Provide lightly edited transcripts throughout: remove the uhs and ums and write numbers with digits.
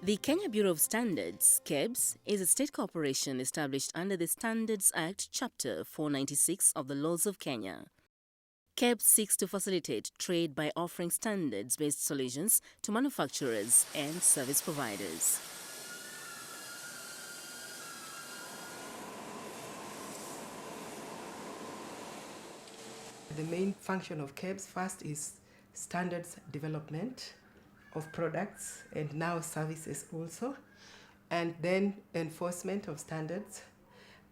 The Kenya Bureau of Standards, KEBS, is a state corporation established under the Standards Act, Chapter 496 of the Laws of Kenya. KEBS seeks to facilitate trade by offering standards-based solutions to manufacturers and service providers. The main function of KEBS first is standards development of products and now services also, and then enforcement of standards,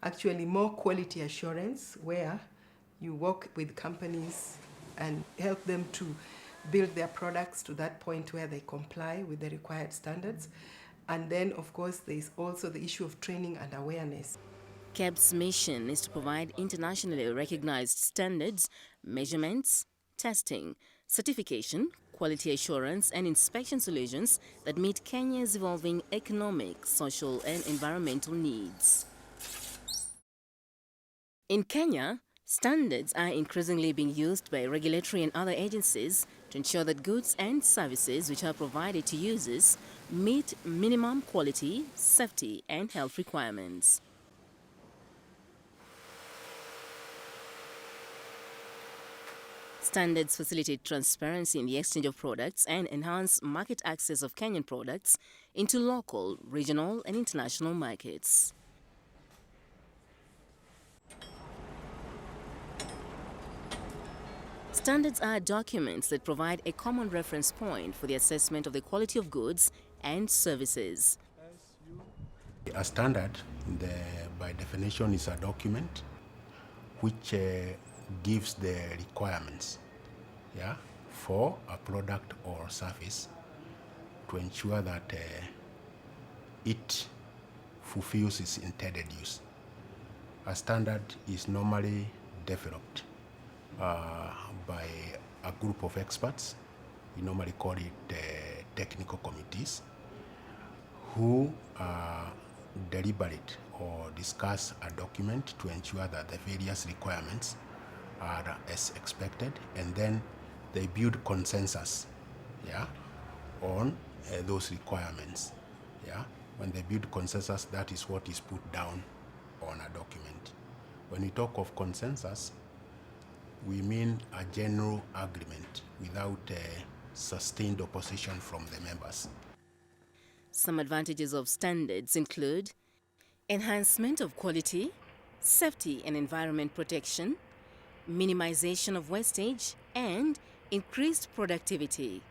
actually more quality assurance where you work with companies and help them to build their products to that point where they comply with the required standards. And then, of course, there is also the issue of training and awareness. KEBS' mission is to provide internationally recognized standards, measurements, testing, certification, quality assurance and inspection solutions that meet Kenya's evolving economic, social and environmental needs. In Kenya, standards are increasingly being used by regulatory and other agencies to ensure that goods and services which are provided to users meet minimum quality, safety and health requirements. Standards facilitate transparency in the exchange of products and enhance market access of Kenyan products into local, regional and international markets. Standards are documents that provide a common reference point for the assessment of the quality of goods and services. A standard, by definition, is a document which gives the requirements for a product or service to ensure that it fulfills its intended use. A standard is normally developed by a group of experts. We normally call it technical committees who deliberate or discuss a document to ensure that the various requirements are as expected, and then they build consensus on those requirements. When they build consensus, that is what is put down on a document. When we talk of consensus, we mean a general agreement without sustained opposition from the members. Some advantages of standards include enhancement of quality, safety and environment protection, minimization of wastage, and increased productivity.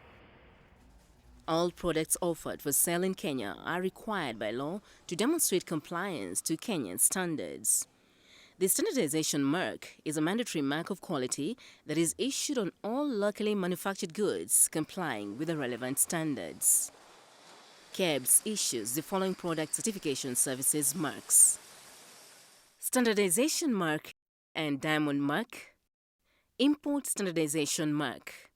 All products offered for sale in Kenya are required by law to demonstrate compliance to Kenyan standards. The standardization mark is a mandatory mark of quality that is issued on all locally manufactured goods complying with the relevant standards. KEBS issues the following product certification services marks: Standardization mark and Diamond mark, Import standardization mark.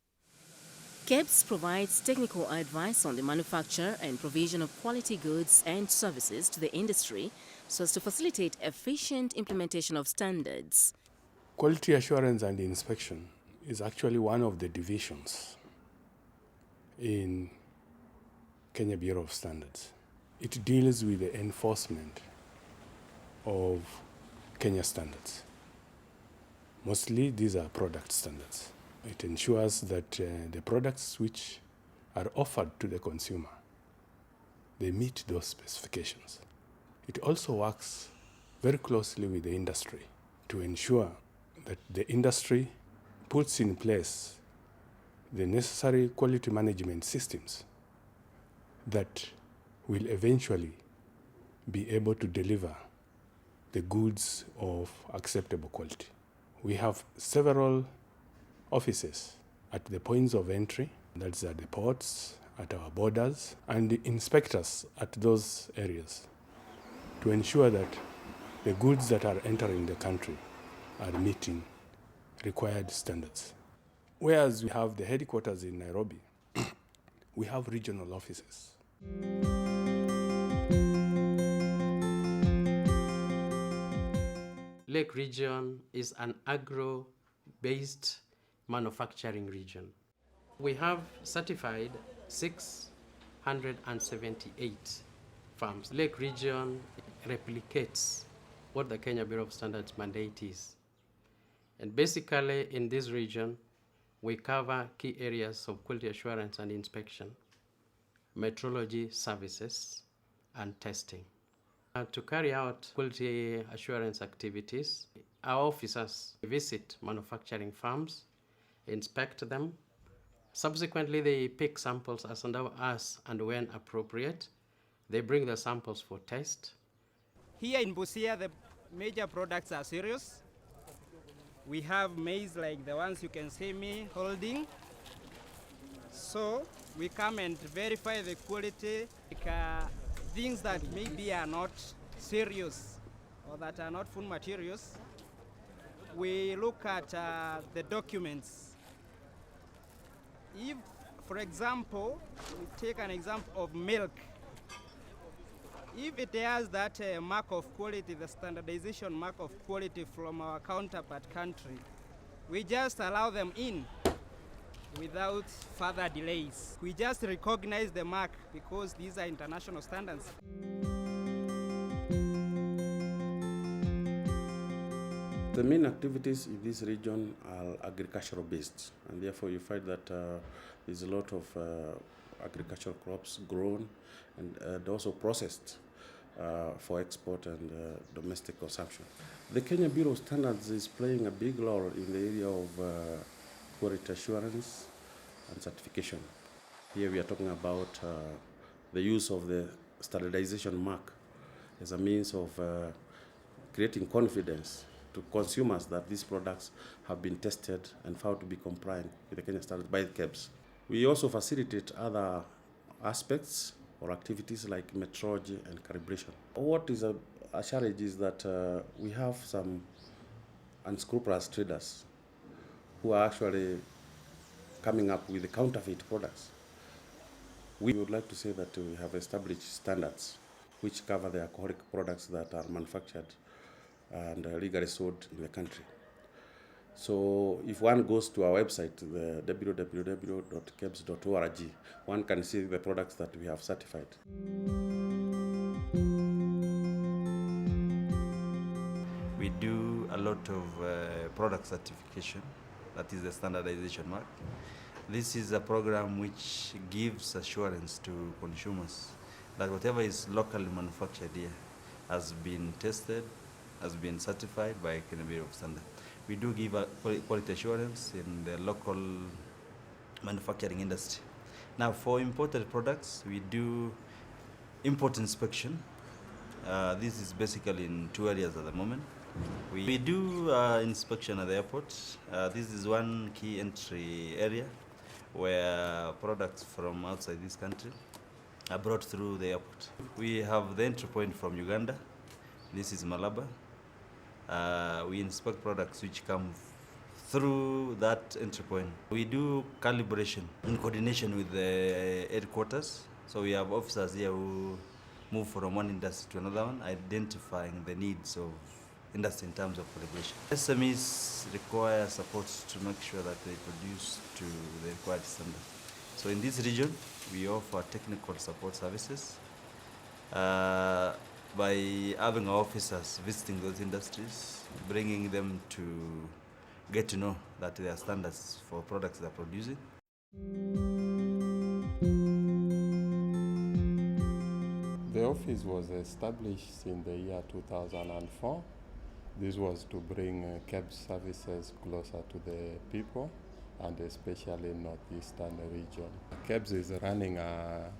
KEBS provides technical advice on the manufacture and provision of quality goods and services to the industry so as to facilitate efficient implementation of standards. Quality assurance and inspection is actually one of the divisions in Kenya Bureau of Standards. It deals with the enforcement of Kenya standards. Mostly these are product standards. It ensures that the products which are offered to the consumer, they meet those specifications. It also works very closely with the industry to ensure that the industry puts in place the necessary quality management systems that will eventually be able to deliver the goods of acceptable quality. We have several offices at the points of entry, that's at the ports, at our borders, and the inspectors at those areas to ensure that the goods that are entering the country are meeting required standards. Whereas we have the headquarters in Nairobi, we have regional offices. Lake region is an agro-based manufacturing region. We have certified 6 178 farms. Lake region replicates what the Kenya Bureau of Standards mandate is. And basically in this region, we cover key areas of quality assurance and inspection, metrology services, and testing. To carry out quality assurance activities, our officers visit manufacturing farms, inspect them. Subsequently, they pick samples as and when appropriate. They bring the samples for test. Here in Busia, the major products are cereals. We have maize like the ones you can see me holding. So we come and verify the quality, like, things that maybe are not cereals or that are not food materials. We look at the documents. If, for example, we take an example of milk. If it has that mark of quality, the standardization mark of quality from our counterpart country, we just allow them in without further delays. We just recognize the mark because these are international standards. The main activities in this region are agricultural based, and therefore you find that there's a lot of agricultural crops grown and also processed for export and domestic consumption. The Kenya Bureau of Standards is playing a big role in the area of quality assurance and certification. Here we are talking about the use of the standardization mark as a means of creating confidence to consumers that these products have been tested and found to be compliant with the Kenya standards by the KEBS. We also facilitate other aspects or activities like metrology and calibration. What is a challenge is that we have some unscrupulous traders who are actually coming up with the counterfeit products. We would like to say that we have established standards which cover the alcoholic products that are manufactured and legally sold in the country. So if one goes to our website, the www.kebs.org, one can see the products that we have certified. We do a lot of product certification, that is the standardization mark. This is a program which gives assurance to consumers that whatever is locally manufactured here has been tested, has been certified by Kenya Bureau of Standards. We do give a quality assurance in the local manufacturing industry. Now, for imported products, we do import inspection. This is basically in two areas at the moment. We do inspection at the airport. This is one key entry area where products from outside this country are brought through the airport. We have the entry point from Uganda. This is Malaba. We inspect products which come through that entry point. We do calibration in coordination with the headquarters. So we have officers here who move from one industry to another one, identifying the needs of industry in terms of calibration. SMEs require support to make sure that they produce to the required standard. So in this region, we offer technical support services by having our officers visiting those industries, bringing them to get to know that there are standards for products they're producing. The office was established in the year 2004. This was to bring KEBS services closer to the people, and especially Northeastern region. KEBS is running a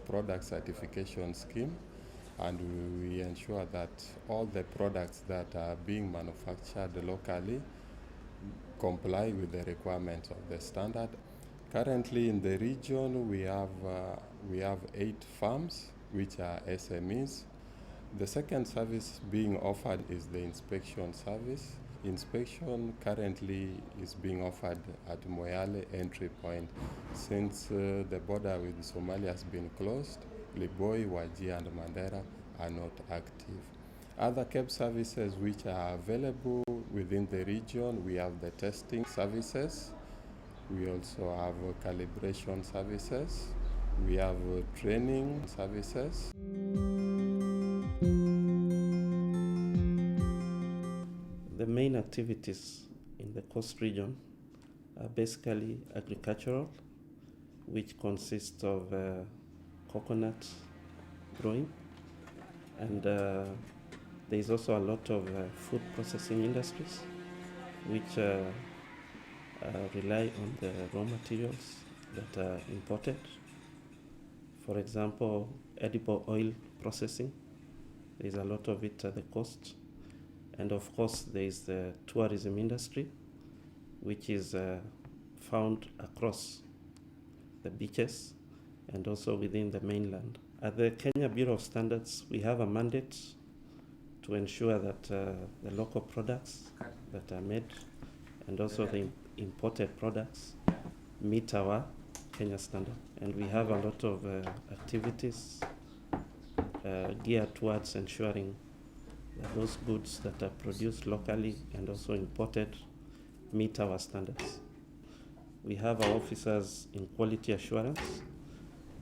product certification scheme, and we ensure that all the products that are being manufactured locally comply with the requirements of the standard. Currently in the region, we have 8 farms, which are SMEs. The second service being offered is the inspection service. Inspection currently is being offered at Moyale entry point. Since the border with Somalia has been closed, Liboi, Wajir and Mandera are not active. Other KEBS services which are available within the region, we have the testing services. We also have calibration services. We have training services. The main activities in the coast region are basically agricultural, which consists of coconut growing, and there is also a lot of food processing industries which rely on the raw materials that are imported. For example, edible oil processing, there is a lot of it at the coast. And of course, there is the tourism industry, which is found across the beaches and also within the mainland. At the Kenya Bureau of Standards, we have a mandate to ensure that the local products that are made and also the imported products meet our Kenya standard. And we have a lot of activities geared towards ensuring that those goods that are produced locally and also imported meet our standards. We have our officers in quality assurance.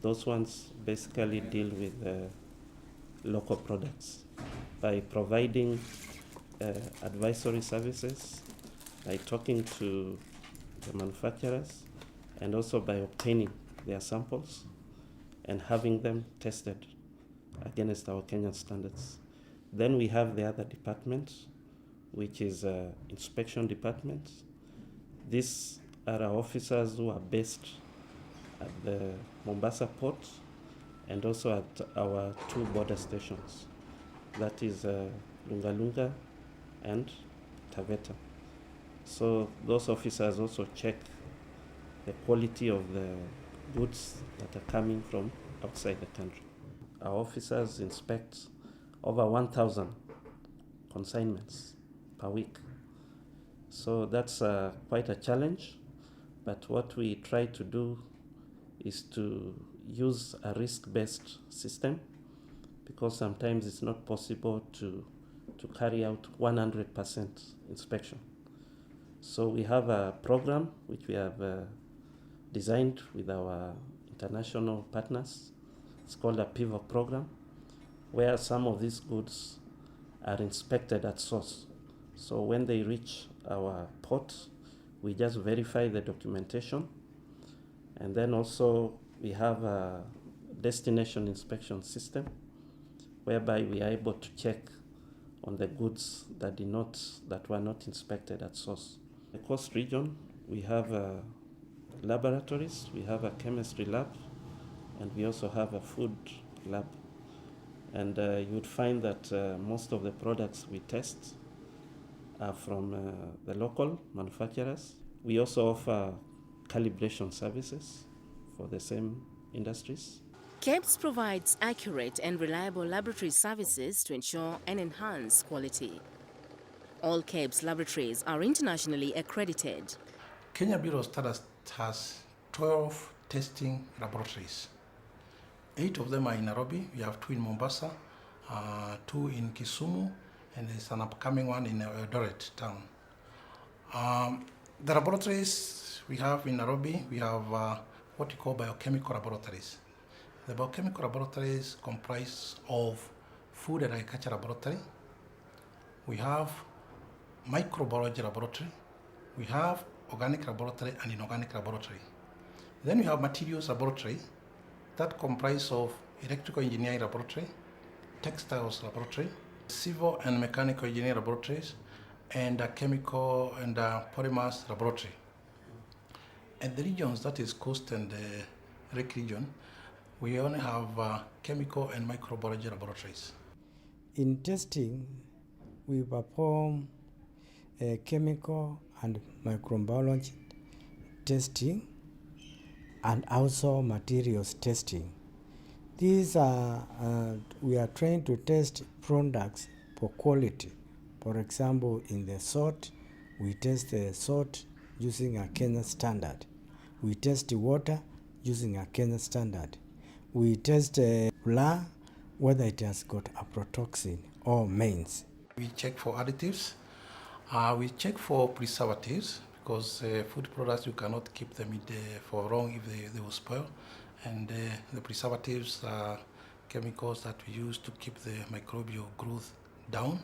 Those ones basically deal with local products by providing advisory services, by talking to the manufacturers, and also by obtaining their samples and having them tested against our Kenyan standards. Then we have the other department, which is inspection department. These are our officers who are based at the Mombasa port and also at our two border stations, that is Lunga Lunga and Taveta. So those officers also check the quality of the goods that are coming from outside the country. Our officers inspect over 1,000 consignments per week. So that's quite a challenge, but what we try to do is to use a risk-based system, because sometimes it's not possible to carry out 100% inspection. So we have a program which we have designed with our international partners. It's called a PIVOT program, where some of these goods are inspected at source. So when they reach our port, we just verify the documentation, and then also we have a destination inspection system whereby we are able to check on the goods that were not inspected at source. In the coast region, we have laboratories, we have a chemistry lab, and we also have a food lab. And you would find that most of the products we test are from the local manufacturers. We also offer calibration services for the same industries. KEBS provides accurate and reliable laboratory services to ensure and enhance quality. All KEBS laboratories are internationally accredited. Kenya Bureau of Standards has 12 testing laboratories. 8 of them are in Nairobi. We have 2 in Mombasa, 2 in Kisumu, and there's an upcoming one in Eldoret town. The laboratories we have in Nairobi, we have what we call biochemical laboratories. The biochemical laboratories comprise of food and agriculture laboratory. We have microbiology laboratory. We have organic laboratory and inorganic laboratory. Then we have materials laboratory that comprise of electrical engineering laboratory, textiles laboratory, civil and mechanical engineering laboratories, and chemical and polymers laboratory. And the regions, that is coast and lake region, we only have chemical and microbiology laboratories. In testing, we perform chemical and microbiology testing and also materials testing. These are, we are trying to test products for quality. For example, in the salt, we test the salt using a Kenya standard. We test the water using a Kenya standard. We test flour, whether it has got aflatoxin or mains. We check for additives. We check for preservatives, because food products, you cannot keep them for long if they will spoil. and the preservatives are chemicals that we use to keep the microbial growth down.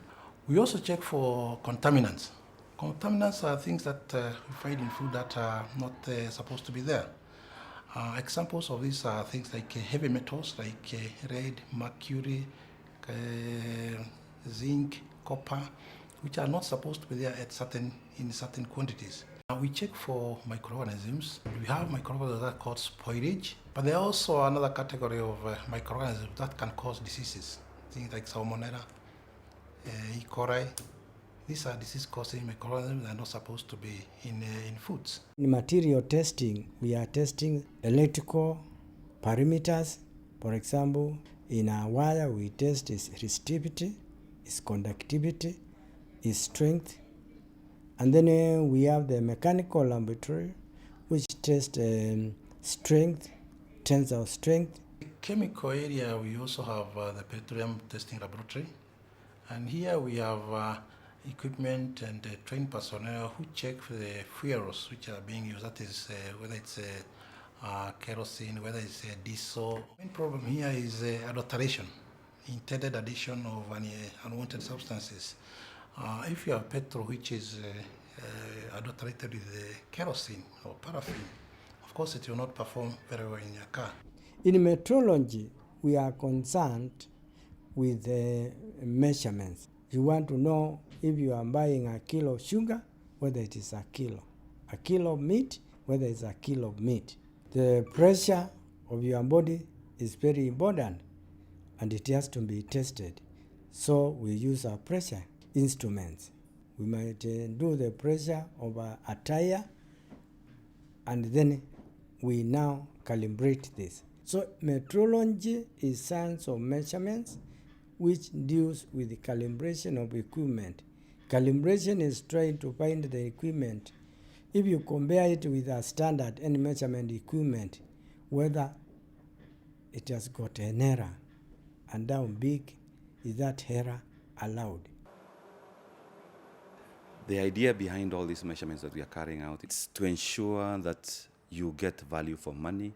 We also check for contaminants. Contaminants are things that we find in food that are not supposed to be there. Examples of these are things like heavy metals like lead, mercury, zinc, copper, which are not supposed to be there in certain quantities. We check for microorganisms. We have microorganisms that cause spoilage, but there are also another category of microorganisms that can cause diseases, things like Salmonella, E. coli. These are disease-causing microorganisms that are not supposed to be in foods. In material testing, we are testing electrical parameters. For example, in a wire, we test its resistivity, its conductivity, its strength. And then we have the mechanical laboratory, which tests strength, tensile strength. In the chemical area, we also have the petroleum testing laboratory. And here we have equipment and trained personnel who check the fuels which are being used. That is, whether it's kerosene, whether it's diesel. The main problem here is adulteration, intended addition of unwanted substances. If you have petrol which is adulterated with kerosene or paraffin, of course it will not perform very well in your car. In metrology, we are concerned with measurements. You want to know if you are buying a kilo of sugar, whether it is a kilo of meat, whether it's a kilo of meat. The pressure of your body is very important and it has to be tested. So we use our pressure instruments. We might do the pressure of a tire and then we now calibrate this. So metrology is science of measurements which deals with the calibration of equipment. Calibration is trying to find the equipment. If you compare it with a standard any measurement equipment, whether it has got an error, and how big is that error allowed. The idea behind all these measurements that we are carrying out is to ensure that you get value for money,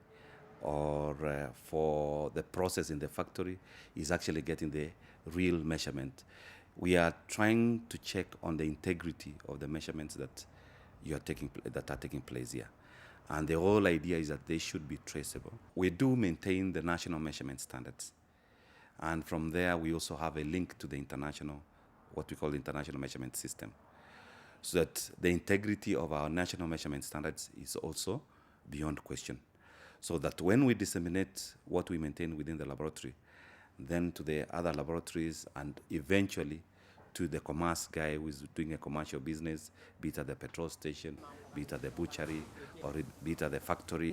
or for the process in the factory is actually getting the real measurement. We are trying to check on the integrity of the measurements that are taking place here. And the whole idea is that they should be traceable. We do maintain the national measurement standards. And from there, we also have a link to the international, what we call the international measurement system, so that the integrity of our national measurement standards is also beyond question. So that when we disseminate what we maintain within the laboratory, then to the other laboratories and eventually to the commerce guy who is doing a commercial business, be it at the petrol station, be it at the butchery, or be it at the factory.